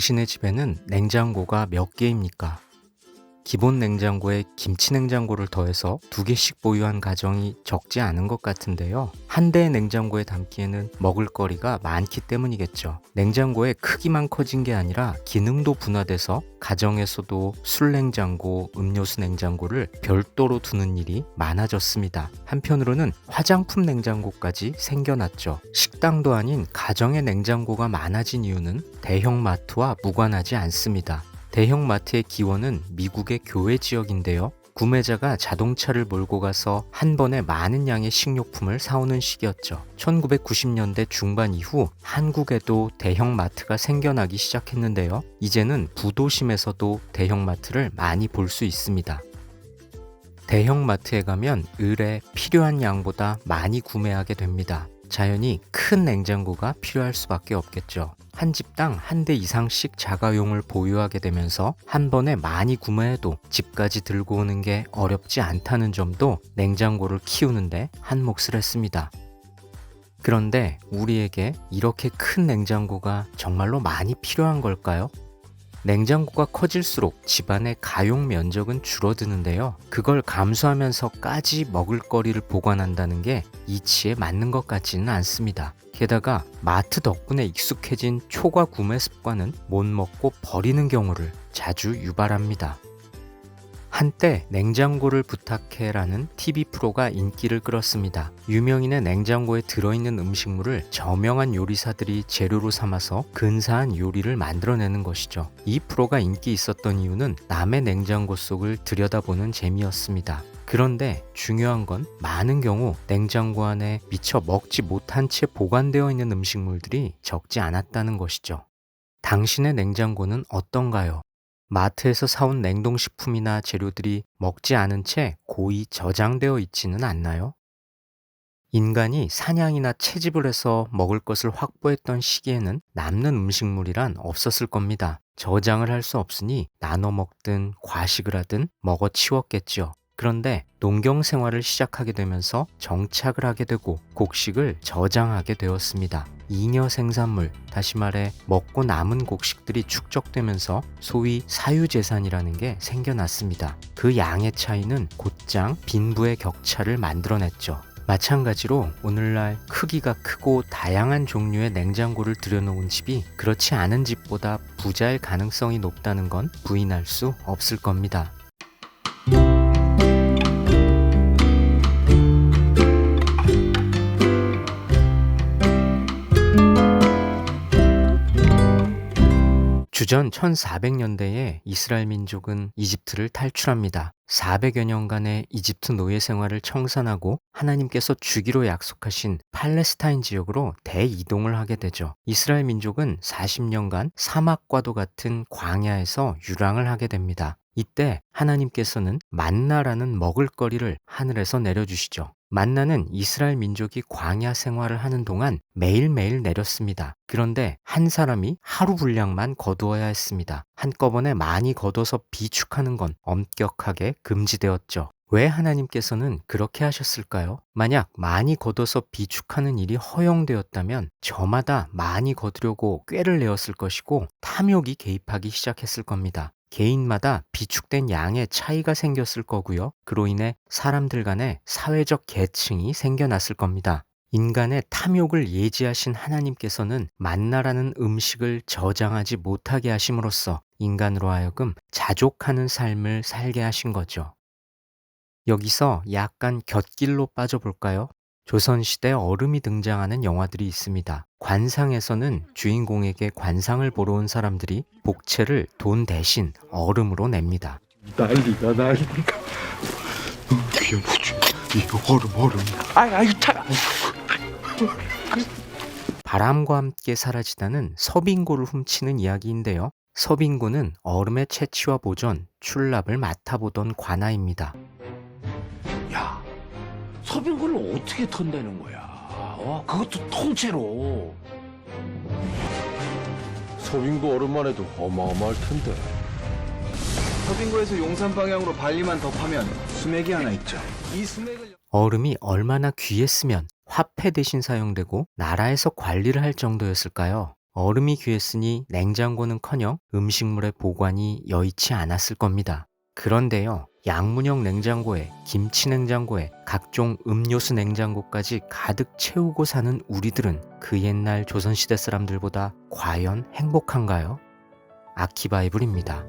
당신의 집에는 냉장고가 몇 개입니까? 기본 냉장고에 김치 냉장고를 더해서 2개씩 보유한 가정이 적지 않은 것 같은데요. 한 대의 냉장고에 담기에는 먹을거리가 많기 때문이겠죠. 냉장고의 크기만 커진 게 아니라 기능도 분화돼서 가정에서도 술 냉장고, 음료수 냉장고를 별도로 두는 일이 많아졌습니다. 한편으로는 화장품 냉장고까지 생겨났죠. 식당도 아닌 가정의 냉장고가 많아진 이유는 대형마트와 무관하지 않습니다. 대형마트의 기원은 미국의 교외 지역인데요. 구매자가 자동차를 몰고 가서 한 번에 많은 양의 식료품을 사오는 시기였죠. 1990년대 중반 이후 한국에도 대형마트가 생겨나기 시작했는데요. 이제는 부도심에서도 대형마트를 많이 볼 수 있습니다. 대형마트에 가면 의뢰 필요한 양보다 많이 구매하게 됩니다. 자연히 큰 냉장고가 필요할 수밖에 없겠죠. 한 집당 한 대 이상씩 자가용을 보유하게 되면서 한 번에 많이 구매해도 집까지 들고 오는 게 어렵지 않다는 점도 냉장고를 키우는데 한몫을 했습니다. 그런데 우리에게 이렇게 큰 냉장고가 정말로 많이 필요한 걸까요? 냉장고가 커질수록 집안의 가용 면적은 줄어드는데요. 그걸 감수하면서까지 먹을거리를 보관한다는 게 이치에 맞는 것 같지는 않습니다. 게다가 마트 덕분에 익숙해진 초과 구매 습관은 못 먹고 버리는 경우를 자주 유발합니다. 한때 냉장고를 부탁해라는 TV 프로가 인기를 끌었습니다. 유명인의 냉장고에 들어있는 음식물을 저명한 요리사들이 재료로 삼아서 근사한 요리를 만들어내는 것이죠. 이 프로가 인기 있었던 이유는 남의 냉장고 속을 들여다보는 재미였습니다. 그런데 중요한 건 많은 경우 냉장고 안에 미처 먹지 못한 채 보관되어 있는 음식물들이 적지 않았다는 것이죠. 당신의 냉장고는 어떤가요? 마트에서 사온 냉동식품이나 재료들이 먹지 않은 채 고이 저장되어 있지는 않나요? 인간이 사냥이나 채집을 해서 먹을 것을 확보했던 시기에는 남는 음식물이란 없었을 겁니다. 저장을 할 수 없으니 나눠 먹든 과식을 하든 먹어 치웠겠죠. 그런데 농경 생활을 시작하게 되면서 정착을 하게 되고 곡식을 저장하게 되었습니다. 잉여 생산물, 다시 말해 먹고 남은 곡식들이 축적되면서 소위 사유재산이라는 게 생겨났습니다. 그 양의 차이는 곧장 빈부의 격차를 만들어냈죠. 마찬가지로 오늘날 크기가 크고 다양한 종류의 냉장고를 들여놓은 집이 그렇지 않은 집보다 부자일 가능성이 높다는 건 부인할 수 없을 겁니다. 주전 1400년대에 이스라엘 민족은 이집트를 탈출합니다. 400여 년간의 이집트 노예 생활을 청산하고 하나님께서 주기로 약속하신 팔레스타인 지역으로 대이동을 하게 되죠. 이스라엘 민족은 40년간 사막과도 같은 광야에서 유랑을 하게 됩니다. 이때 하나님께서는 만나라는 먹을거리를 하늘에서 내려주시죠. 만나는 이스라엘 민족이 광야 생활을 하는 동안 매일매일 내렸습니다. 그런데 한 사람이 하루 분량만 거두어야 했습니다. 한꺼번에 많이 거둬서 비축하는 건 엄격하게 금지되었죠. 왜 하나님께서는 그렇게 하셨을까요? 만약 많이 거둬서 비축하는 일이 허용되었다면 저마다 많이 거두려고 꾀를 내었을 것이고 탐욕이 개입하기 시작했을 겁니다. 개인마다 비축된 양의 차이가 생겼을 거고요. 그로 인해 사람들 간의 사회적 계층이 생겨났을 겁니다. 인간의 탐욕을 예지하신 하나님께서는 만나라는 음식을 저장하지 못하게 하심으로써 인간으로 하여금 자족하는 삶을 살게 하신 거죠. 여기서 약간 곁길로 빠져볼까요? 조선시대 얼음이 등장하는 영화들이 있습니다. 관상에서는 주인공에게 관상을 보러 온 사람들이 복채를 돈 대신 얼음으로 냅니다. 난리가. 이게 뭐지? 이 얼음. 아유 차. 바람과 함께 사라지다는 서빙고를 훔치는 이야기인데요. 서빙고는 얼음의 채취와 보존, 출납을 맡아보던 관아입니다. 야, 서빙고를 어떻게 턴다는 거야? 그것도 통째로. 서빙고 얼음만 해도 어마어마할 텐데. 서빙고에서 용산 방향으로 발리만 더 파면 수맥이 하나 있죠. 이 수맥을 얼음이 얼마나 귀했으면 화폐 대신 사용되고 나라에서 관리를 할 정도였을까요? 얼음이 귀했으니 냉장고는커녕 음식물의 보관이 여의치 않았을 겁니다. 그런데요, 양문형 냉장고에 김치 냉장고에 각종 음료수 냉장고까지 가득 채우고 사는 우리들은 그 옛날 조선시대 사람들보다 과연 행복한가요? 아키바이블입니다.